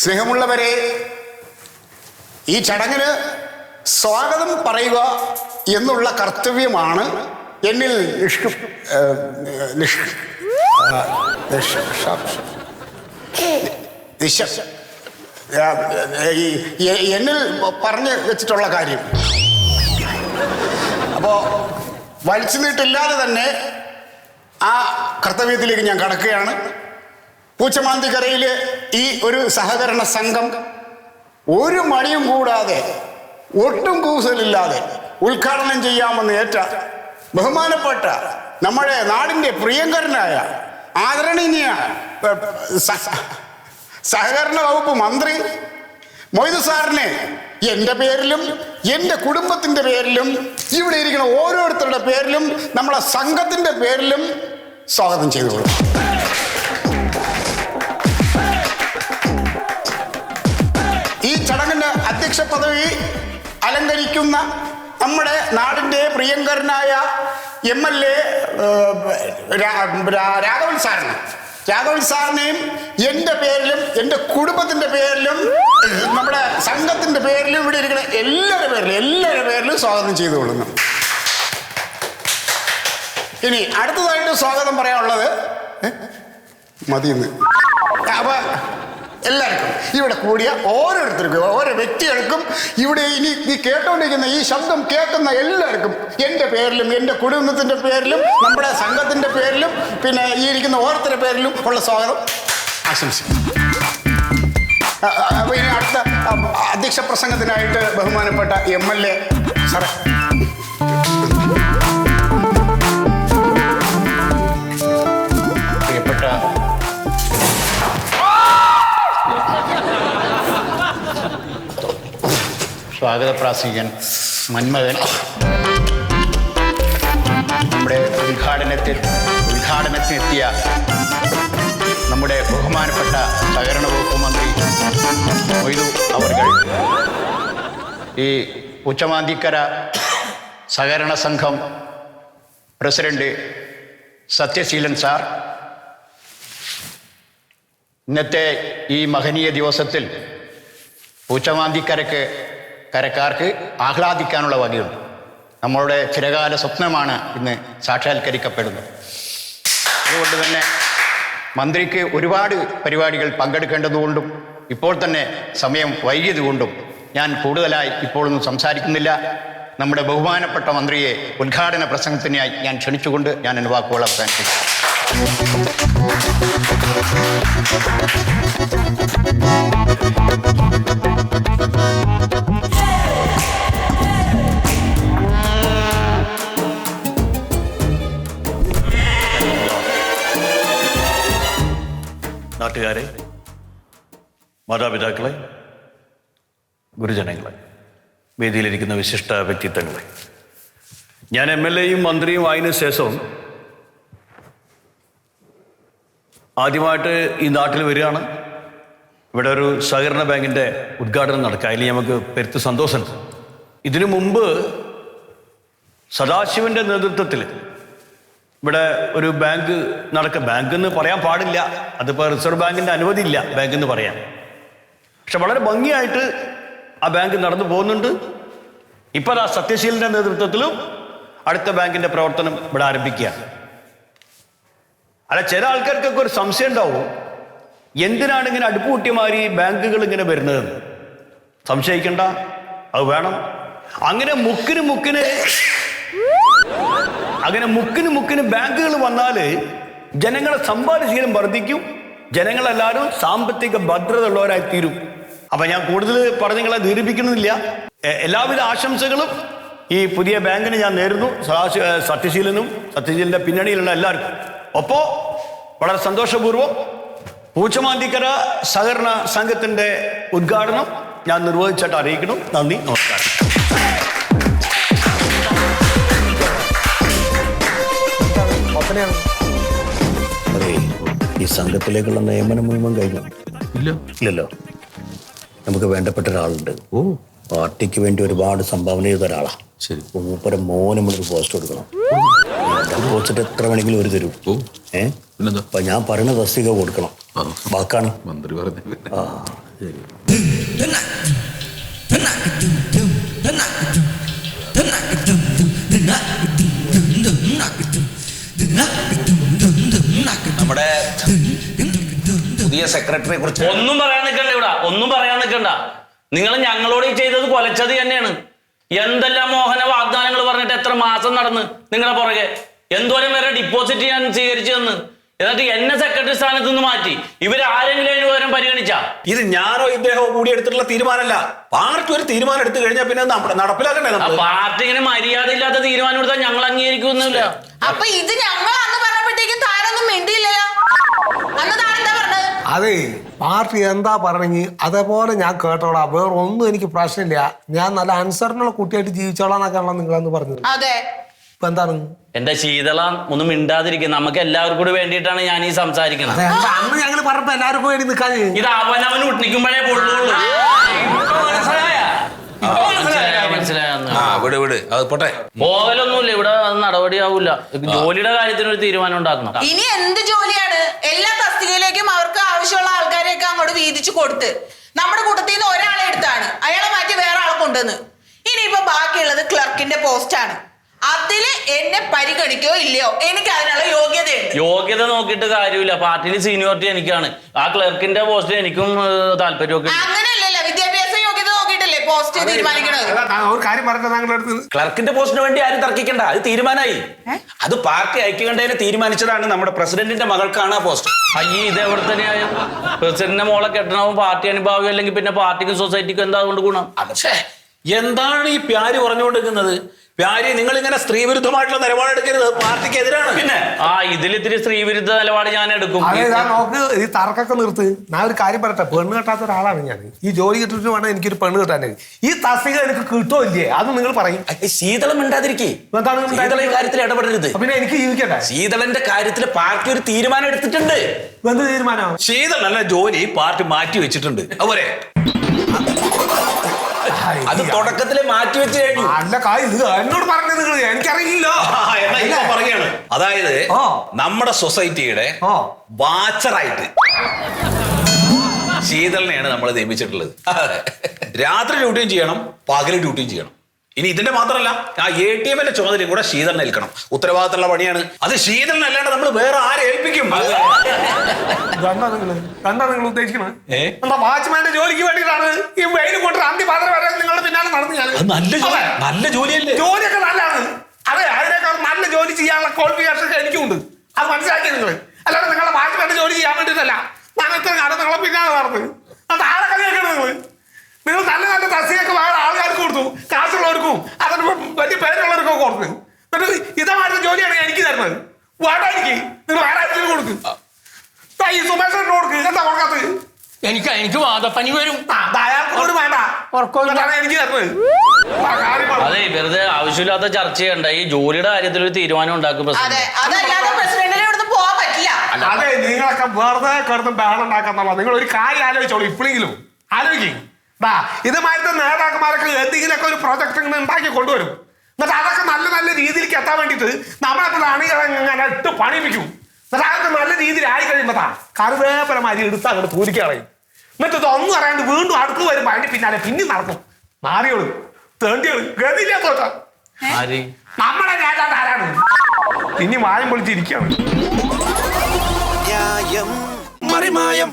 സ്നേഹമുള്ളവരെ, ഈ ചടങ്ങിന് സ്വാഗതം പറയുക എന്നുള്ള കർത്തവ്യമാണ് എന്നിൽ എന്നിൽ പറഞ്ഞു വെച്ചിട്ടുള്ള കാര്യം. അപ്പോൾ വലിച്ചു നീട്ടില്ലാതെ തന്നെ ആ കർത്തവ്യത്തിലേക്ക് ഞാൻ കടക്കുകയാണ്. പൂച്ചമാന്തിക്കരയിലെ ഈ ഒരു സഹകരണ സംഘം ഒരു മടിയും കൂടാതെ ഒട്ടും കൂസലില്ലാതെ ഉദ്ഘാടനം ചെയ്യാമെന്ന് ഏറ്റ ബഹുമാനപ്പെട്ട നമ്മുടെ നാടിൻ്റെ പ്രിയങ്കരനായ ആദരണീയ സഹകരണ വകുപ്പ് മന്ത്രി മൊയ്തു സാറിനെ എൻ്റെ പേരിലും എൻ്റെ കുടുംബത്തിൻ്റെ പേരിലും ഇവിടെ ഇരിക്കുന്ന ഓരോരുത്തരുടെ പേരിലും നമ്മളെ സംഘത്തിൻ്റെ പേരിലും സ്വാഗതം ചെയ്തോളൂ. ഈ ചടങ്ങിൻ്റെ അധ്യക്ഷ പദവി അലങ്കരിക്കുന്ന നമ്മുടെ നാടിൻ്റെ പ്രിയങ്കരനായ MLA രാഘവൻ സാറിനെയും എൻ്റെ പേരിലും എൻ്റെ കുടുംബത്തിൻ്റെ പേരിലും നമ്മുടെ സംഘത്തിൻ്റെ പേരിലും ഇവിടെ ഇരിക്കുന്ന എല്ലാവരുടെ പേരിലും സ്വാഗതം ചെയ്തുകൊള്ളുന്നു. ഇനി അടുത്തതായിട്ട് സ്വാഗതം പറയാനുള്ളത് മതിയെന്ന്. അപ്പൊ എല്ലാവർക്കും ഇവിടെ കൂടിയ ഓരോരുത്തർക്കും ഓരോ വ്യക്തികൾക്കും ഇവിടെ ഇനി ഈ കേട്ടോണ്ടിരിക്കുന്ന ഈ ശബ്ദം കേൾക്കുന്ന എല്ലാവർക്കും എൻ്റെ പേരിലും എൻ്റെ കുടുംബത്തിൻ്റെ പേരിലും നമ്മുടെ സംഘത്തിൻ്റെ പേരിലും പിന്നെ ഈ ഇരിക്കുന്ന ഓരോരുത്തരുടെ പേരിലും ഉള്ള സ്വാഗതം ആശംസിക്കും. അപ്പോൾ ഇനി അടുത്ത അധ്യക്ഷ പ്രസംഗത്തിനായിട്ട് ബഹുമാനപ്പെട്ട MLA സാറേ. പ്രിയപ്പെട്ട സ്വാഗത പ്രാസംഗികൻ മന്മഥൻ, നമ്മുടെ ഉദ്ഘാടനത്തിനെത്തിയ നമ്മുടെ ബഹുമാനപ്പെട്ട സഹകരണ വകുപ്പ് മന്ത്രി മൊയ്തു അവർകൾ, ഈ പൂച്ചമാന്തിക്കര സഹകരണ സംഘം പ്രസിഡന്റ് സത്യശീലൻ സാർ, ഇന്നത്തെ ഈ മഹനീയ ദിവസത്തിൽ പൂച്ചമാന്തിക്കരക്കാർക്ക് ആഹ്ലാദിക്കാനുള്ള വകയുണ്ട്. നമ്മളുടെ ചിരകാല സ്വപ്നമാണ് ഇന്ന് സാക്ഷാത്കരിക്കപ്പെടുന്നത്. അതുകൊണ്ട് തന്നെ മന്ത്രിക്ക് ഒരുപാട് പരിപാടികൾ പങ്കെടുക്കേണ്ടതുകൊണ്ടും ഇപ്പോൾ തന്നെ സമയം വൈകിയതുകൊണ്ടും ഞാൻ കൂടുതലായി ഇപ്പോഴൊന്നും സംസാരിക്കുന്നില്ല. നമ്മുടെ ബഹുമാനപ്പെട്ട മന്ത്രിയെ ഉദ്ഘാടന പ്രസംഗത്തിനായി ഞാൻ ക്ഷണിച്ചുകൊണ്ട് ഞാൻ എൻ്റെ വാക്കുകൾ അവസാനിപ്പിക്കും. നാട്ടുകാരെ, മാതാപിതാക്കളെ, ഗുരുജനങ്ങളെ, വേദിയിലിരിക്കുന്ന വിശിഷ്ട വ്യക്തിത്വങ്ങളെ, ഞാൻ MLAയും മന്ത്രിയും ആയതിനു ശേഷവും ആദ്യമായിട്ട് ഈ നാട്ടിൽ വരികയാണ്. ഇവിടെ ഒരു സഹകരണ ബാങ്കിൻ്റെ ഉദ്ഘാടനം നടക്കുക. അതിൽ നമുക്ക് പെരുത്ത് സന്തോഷമുണ്ട്. ഇതിനു മുമ്പ് സദാശിവൻ്റെ നേതൃത്വത്തിൽ ഇവിടെ ഒരു ബാങ്ക് ബാങ്ക് എന്ന് പറയാൻ പാടില്ല, അതിപ്പോൾ റിസർവ് ബാങ്കിൻ്റെ അനുമതി ഇല്ല ബാങ്ക് എന്ന് പറയാൻ. പക്ഷെ വളരെ ഭംഗിയായിട്ട് ആ ബാങ്ക് നടന്നു പോകുന്നുണ്ട്. ഇപ്പോൾ ആ സത്യശീലൻ്റെ നേതൃത്വത്തിലും അടുത്ത ബാങ്കിൻ്റെ പ്രവർത്തനം ഇവിടെ ആരംഭിക്കുകയാണ്. അല്ല, ചില ആൾക്കാർക്കൊക്കെ ഒരു സംശയം ഉണ്ടാവും, എന്തിനാണ് ഇങ്ങനെ അടുപ്പുകൂട്ടിയമാതിരി ബാങ്കുകൾ ഇങ്ങനെ വരുന്നതെന്ന്. സംശയിക്കണ്ട, അത് വേണം. അങ്ങനെ മുക്കിന് ബാങ്കുകൾ വന്നാൽ ജനങ്ങളെ സമ്പാദ്യശീലം വർദ്ധിക്കും, ജനങ്ങളെല്ലാവരും സാമ്പത്തിക ഭദ്രത ഉള്ളവരായി തീരും. അപ്പം ഞാൻ കൂടുതൽ പറഞ്ഞ് നിങ്ങളെ ദീർഘിപ്പിക്കുന്നില്ല. എല്ലാവിധ ആശംസകളും ഈ പുതിയ ബാങ്കിന് ഞാൻ നേരുന്നു. സത്യശീലൻ്റെ പിന്നണിയിലുള്ള എല്ലാവർക്കും. ഒപ്പോൾ വളരെ സന്തോഷപൂർവ്വം പൂച്ചമാന്തിക്കര സഹകരണ സംഘത്തിൻ്റെ ഉദ്ഘാടനം ഞാൻ നിർവഹിച്ചിട്ട് അറിയിക്കണം. നന്ദി, നമസ്കാരം. അതെ, ഈ സംഘത്തിലേക്കുള്ള നിയമനം മുഴുവൻ കഴിഞ്ഞു ഇല്ലല്ലോ. നമുക്ക് വേണ്ടപ്പെട്ട ഒരാളുണ്ട്. പാർട്ടിക്ക് വേണ്ടി ഒരുപാട് സംഭാവന ചെയ്ത ഒരാളാ. മൂപ്പര മോനും ഒരു പോസ്റ്റ് കൊടുക്കണം. പോസ്റ്റ് എത്ര വേണമെങ്കിലും ഒരു തരൂ. അപ്പൊ ഞാൻ പറയുന്ന തസ്തിക കൊടുക്കണം. വാക്കാണ്. മന്ത്രി പറഞ്ഞു. നമ്മുടെ പുതിയ സെക്രട്ടറിയെ കുറിച്ച് ഒന്നും പറയാൻ നിൽക്കണ്ട ഇവിടെ, ഒന്നും പറയാൻ നിൽക്കണ്ട. നിങ്ങൾ ഞങ്ങളോട് ഈ ചെയ്തത് കൊലച്ചത് തന്നെയാണ്. എന്തെല്ലാം മോഹന വാഗ്ദാനങ്ങൾ പറഞ്ഞിട്ട് എത്ര മാസം നടന്ന് നിങ്ങളെ പുറകെ, എന്തോരം പേരെ ഡിപ്പോസിറ്റ് ഞാൻ സ്വീകരിച്ചു തന്ന്, എന്നിട്ട് എന്നെ സെക്രട്ടറി സ്ഥാനത്ത് നിന്ന് മാറ്റി. ഇവരാരെങ്കിലും അതിന് പകരം പരിഗണിച്ചാ? ഇത് ഞാനോ ഇദ്ദേഹമോ കൂടി എടുത്തിട്ടുള്ള തീരുമാനമല്ല. പാർട്ടി ഒരു തീരുമാനം എടുത്തു കഴിഞ്ഞാൽ പിന്നെ നടപ്പിലാക്കണ്ടേ? പാർട്ടി ഇങ്ങനെ മര്യാദ ഇല്ലാത്ത തീരുമാനം എടുത്താൽ ഞങ്ങൾ അംഗീകരിക്കൊന്നുമില്ല. അപ്പൊ ഇത് ഞങ്ങളാന്ന് പറഞ്ഞപ്പോഴത്തേക്കും താനൊന്നും മിണ്ടിയില്ലല്ലോ. അന്ന് താൻ എന്താ പറഞ്ഞത്? അതെ, പാർട്ടി എന്താ പറഞ്ഞെങ്കിൽ അതേപോലെ ഞാൻ കേട്ടോളാം. വേറെ ഒന്നും എനിക്ക് പ്രശ്നമില്ല. ഞാൻ നല്ല അനുസരണമുള്ള കുട്ടിയായിട്ട് ജീവിച്ചോളാന്നൊക്കെയാണല്ലോ നിങ്ങളെന്ന് പറഞ്ഞത്. അതെ, ഇപ്പൊ എന്താണ്? എന്റെ ശീതള ഒന്നും മിണ്ടാതിരിക്കും. നമുക്ക് എല്ലാവർക്കും കൂടി വേണ്ടിയിട്ടാണ് ഞാൻ ഈ സംസാരിക്കുന്നത്. അന്ന് ഞങ്ങൾ പറഞ്ഞപ്പോ എല്ലാവർക്കും വേണ്ടി നിൽക്കാൻ ഇത് അവനവൻ ഉഷ്ണിക്കുമ്പോഴേ പൊള്ളുള്ളൂ. വിട് അത് പോട്ടെ. പോകലൊന്നുമില്ല ഇവിടെ, അത് നടപടിയാവൂല. ജോലിയുടെ കാര്യത്തിന് ഒരു തീരുമാനം ഉണ്ടാക്കണം. ഇനി എന്ത് ജോലിയാണ്? എല്ലാ തസ്തികയിലേക്കും അവർക്ക് ആവശ്യമുള്ള ആൾക്കാരെയൊക്കെ അങ്ങോട്ട് വീതിച്ചു കൊടുത്ത് നമ്മുടെ കൂട്ടത്തിൽ നിന്ന് ഒരാളെ എടുത്താണ്, അയാളെ മാറ്റി വേറെ ആളെ കൊണ്ടുവന്ന്. ഇനിയിപ്പോ ബാക്കിയുള്ളത് ക്ലർക്കിന്റെ പോസ്റ്റാണ്. അതില് എന്നെ പരിഗണിക്കോ ഇല്ലയോ? എനിക്ക് അതിനുള്ള യോഗ്യതയുണ്ട്. യോഗ്യത നോക്കിയിട്ട് കാര്യമില്ല. പാർട്ടിയിൽ സീനിയോറിറ്റി എനിക്കാണ്. ആ ക്ലർക്കിന്റെ പോസ്റ്റ് എനിക്കും താല്പര്യമൊക്കെ. അങ്ങനെയല്ലല്ലോ, വിദ്യാഭ്യാസ യോഗ്യത നോക്കിയിട്ടല്ലേ പോസ്റ്റ് തീരുമാനിക്കണത്. ഒരു കാര്യം പറഞ്ഞ ഞങ്ങളുടെ അടുത്ത് ക്ലർക്കിന്റെ പോസ്റ്റിന് വേണ്ടി ആരും തർക്കിക്കണ്ട. അത് തീരുമാനമായി. അത് പാർട്ടി ഐക്യകണ്ഠേന തീരുമാനിച്ചതാണ്. നമ്മുടെ പ്രസിഡന്റിന്റെ മകൾക്കാണ് ആ പോസ്റ്റ്. അയ്യേ, ഇത് എവിടെ തന്നെയായും പ്രസിഡന്റിന്റെ മോളെ കെട്ടണവും പാർട്ടി അനുഭാവം അല്ലെങ്കിൽ പിന്നെ പാർട്ടിക്കും സൊസൈറ്റിക്കും എന്താ കൊണ്ട് ഗുണം? പക്ഷേ എന്താണ് ഈ പ്യാരി പറഞ്ഞുകൊണ്ടിരിക്കുന്നത്? പ്യാരി, നിങ്ങൾ ഇങ്ങനെ സ്ത്രീവിരുദ്ധമായിട്ടുള്ള നിലപാടെടുക്കരുത്. പാർട്ടിക്ക് എതിരാണ്. പിന്നെ ഇതിലിത്തിരി സ്ത്രീവിരുദ്ധ നിലപാട് ഞാൻ എടുക്കും. നോക്ക്, ഈ തർക്കൊക്കെ നിർത്ത്. ഞാൻ ഒരു കാര്യം പറയട്ടെ, പെണ്ണ് കെട്ടാത്ത ഒരാളാണ് ഞാൻ. ഈ ജോലി കിട്ടിട്ട് വേണം എനിക്കൊരു പെണ്ണ് കിട്ടാൻ. ഈ തസ്തിക എനിക്ക് കിട്ടോ ഇല്ലേ അത് നിങ്ങൾ പറയും. ശീതളം മിണ്ടാതിരിക്കേ. ശീതള ഈ കാര്യത്തിൽ ഇടപെടരുത്. പിന്നെ എനിക്ക് ജീവിക്കട്ടെ. ശീതളന്റെ കാര്യത്തിൽ പാർട്ടി ഒരു തീരുമാനം എടുത്തിട്ടുണ്ട്. എന്ത് തീരുമാനം? ശീതളല്ല ജോലി പാർട്ടി മാറ്റി വെച്ചിട്ടുണ്ട്. അതുപോലെ അത് തുടക്കത്തില് മാറ്റി വെച്ച് കഴിഞ്ഞു. അല്ല ഇത് എന്നോട് പറഞ്ഞത് നിങ്ങൾ, എനിക്കറിയില്ലോ. പറയുകയാണ്. അതായത് നമ്മുടെ സൊസൈറ്റിയുടെ വാച്ചറായിട്ട് ശീതളിനെയാണ് നമ്മൾ നിയമിച്ചിട്ടുള്ളത്. രാത്രി ഡ്യൂട്ടിയും ചെയ്യണം, പകല് ഡ്യൂട്ടിയും ചെയ്യണം. ഇനി ഇതിന്റെ മാത്രമല്ല, ആ ATM-ന്റെ ചുമതലയും കൂടെ ശീതളിനെ ഏൽക്കണം. ഉത്തരവാദിത്തമുള്ള പണിയാണ് അത്. ശീതളിനല്ലാണ്ട് നമ്മൾ വേറെ ആരെ ഏൽപ്പിക്കും? എന്താ നിങ്ങൾ ഉദ്ദേശിക്കുന്നത്? എന്താ വാച്ച്മാന്റെ ജോലിക്ക് വേണ്ടിയിട്ടാണ് ഈ വെയിൽ കൊണ്ട് അന്തി പാത്രം വരെ നിങ്ങളുടെ പിന്നാലെ നടന്നു ഞാൻ. നല്ല ജോലിയല്ലേ? ജോലിയൊക്കെ നല്ലതാണ്. അതെ, അതിനേക്കാൾ നല്ല ജോലി ചെയ്യാനുള്ള ക്വാളിഫിക്കേഷൻ എനിക്കുണ്ട്. അത് മനസ്സിലാക്കി നിങ്ങൾ. അല്ലാതെ നിങ്ങളുടെ വാച്ച്മാന്റെ ജോലി ചെയ്യാൻ വേണ്ടിയിട്ടല്ല ഞാൻ ഇത്ര കാലം നിങ്ങളെ പിന്നാലെ നടന്നത്. അത് ആരെ കളിയാക്കണം നിങ്ങൾ നല്ല നല്ല തസ്തികയൊക്കെ വേറെ ആൾക്കാർക്ക് കൊടുത്തു, കാശുള്ളവർക്കും അതിന് വലിയ പേരുള്ളവർക്കും കൊടുത്തു. എന്നിട്ട് ഇതേമാതിരി ജോലിയാണ് എനിക്ക് തരുന്നത്. വേണ്ട, എനിക്ക് നിങ്ങൾ വേറെ ആരെങ്കിലും കൊടുക്കും. ഈ സുമേഷ് കൊടുക്ക്. എന്താ കൊടുക്കാത്തത്? എനിക്ക് വാദപ്പനി വരും. അയാൾക്കോട് വേണ്ട, എനിക്ക് തരുന്നത്. അതെ, വെറുതെ ആവശ്യമില്ലാത്ത ചർച്ച ചെയ്യണ്ട. ഈ ജോലിയുടെ കാര്യത്തിൽ ഒരു തീരുമാനം ഉണ്ടാക്കും. അതെ, അതല്ലാതെ പ്രസിഡന്റിനെ ഇവിടുന്ന് പോകാൻ പറ്റില്ല. അതെ, നിങ്ങളൊക്കെ വെറുതെ കിടന്ന് ബഹളം ഉണ്ടാക്കാന്നുള്ള. നിങ്ങൾ ഒരു കാര്യം ആലോചിച്ചോളൂ. ഇപ്പോഴെങ്കിലും ആലോചിക്കും. ഇതുമായിട്ട് നേതാക്കന്മാരൊക്കെ എന്തെങ്കിലുമൊക്കെ ഒരു പ്രൊജക്ട് ഇങ്ങനെ ഉണ്ടാക്കി കൊണ്ടുവരും. എന്നിട്ട് അതൊക്കെ നല്ല നല്ല രീതിയിലേക്ക് എത്താൻ വേണ്ടിയിട്ട് നമ്മളെപ്പോഴും അണികളെ ഇട്ട് പണിപ്പിക്കും. എന്നിട്ട് അതൊക്കെ നല്ല രീതിയിൽ ആയി കഴിയുമ്പോൾ കറുവേപ്പരമാരി എടുത്ത് അങ്ങോട്ട് തൂരിക്ക് കളയും. എന്നിട്ട് ഇതൊന്നും അറിയാണ്ട് വീണ്ടും അടുത്ത് വരുമ്പോൾ അതിന്റെ പിന്നാലെ പിന്നെ നടക്കും. നാരികള്, തേണ്ടികള്, ഗതിയില്ലാത്തോട്ട നമ്മളെ രാജാണ്ട് ആരാണ് ഇനി മായം പൊളിച്ചിരിക്കുകയാണ്. മറിമായം